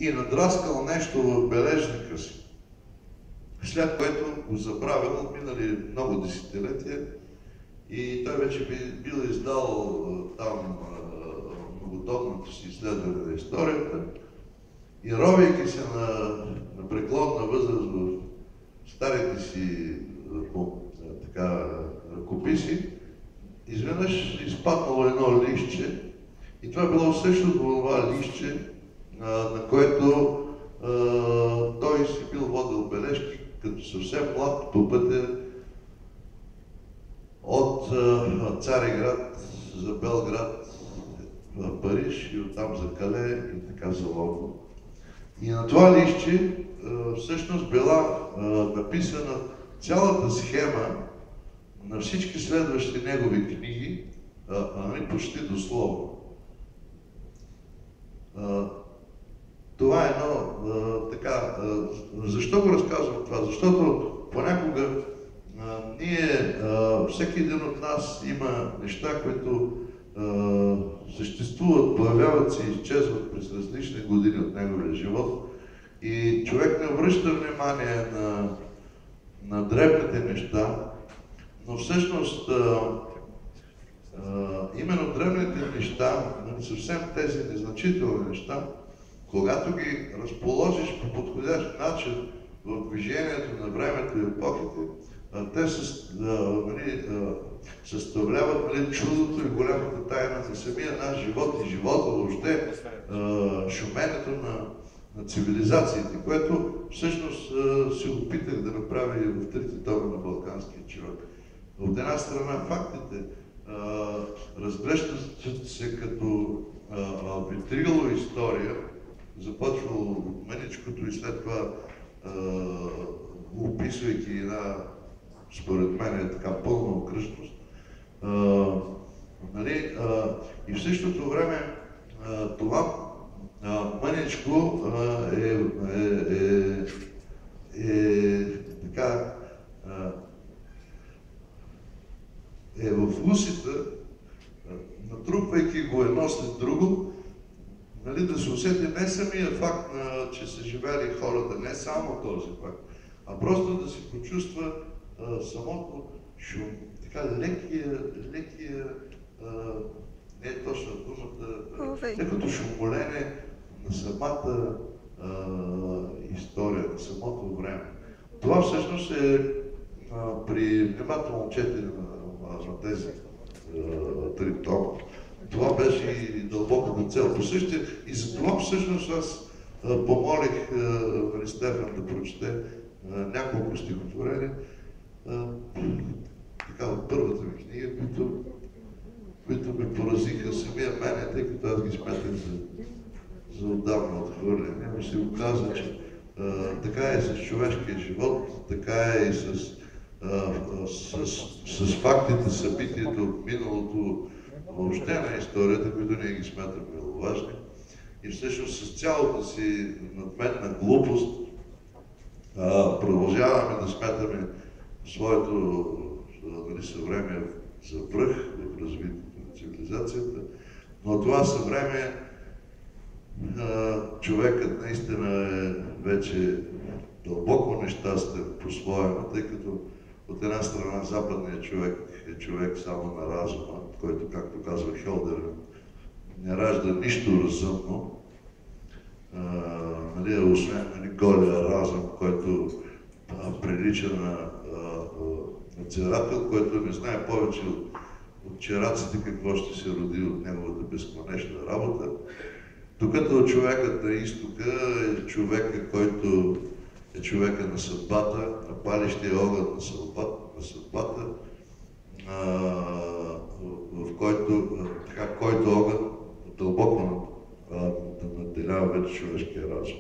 и надраскал нещо в бележника си, след което го забравил, минали много десетилетия и той вече бил издал там многотомното си изследване на историята и ровейки се на преклонна възраст в старите си ръкописи, изведнъж изпаднало едно листче и това било също това листче, на което той си бил водил бележки като съвсем млад по пътя от Цариград за Белград, в Париж и оттам за Кале и така за Лондон. И на това листче всъщност била написана цялата схема на всички следващи негови книги, почти дословно. Това е едно така. Защо го разказвам това? Защото понякога ние, всеки един от нас има неща, които съществуват, появяват се и изчезват през различни години от неговия живот и човек не обръща внимание на дребните неща, но всъщност именно дребните неща, съвсем тези незначителни неща, когато ги разположиш по подходящ начин в движението на времето и епохите, те съставляват чудото и голямата тайна за самия наш живот и живота въобще, шуменето на цивилизациите, което всъщност се опитах да направя и в трите тома на Балканския човек. От една страна фактите разгръщат се като витрило история, започвало от мъничкото и след това описвайки една, според мен, така пълна окръжност. И в същото време това мъничко е в усите, натрупвайки го едно след друго, да се усети не самия факт, че са живели хората, не само този факт, а просто да се почувства самото шум, така лекия, не е точно думата, лекото шумолене на самата история, на самото време. Това всъщност е при внимателно четене на тези три тома. Това беше и дълбоката цел. По същия, и за това всъщност аз помолих Стефан да прочете няколко стихотворения, така от първата ми книга, които ме поразиха самия мене, тъй като аз ги смятах за отдавна отхвърляне. Но се оказа, че така е с човешкия живот, така е и с фактите, събитията от миналото, въобще на историята, които ние ги смятаме много важни. И всъщност с цялата си надменна глупост продължаваме да смятаме своето съвремие за връх в развитието на цивилизацията, но това съвремие човекът наистина е вече дълбоко нещастен по-своему, тъй като от една страна западният човек е човек само на разума, който, както казва Хелдер, не ражда нищо разумно, освен голия разум, който прилича на надзирател, който не знае повече от чераците какво ще се роди от неговата безконечна работа. Докато човекът на изтока е човека, който е човека на съдбата, на палещия огън на съдбата, в който огън дълбоко наделява вече човешкия разум.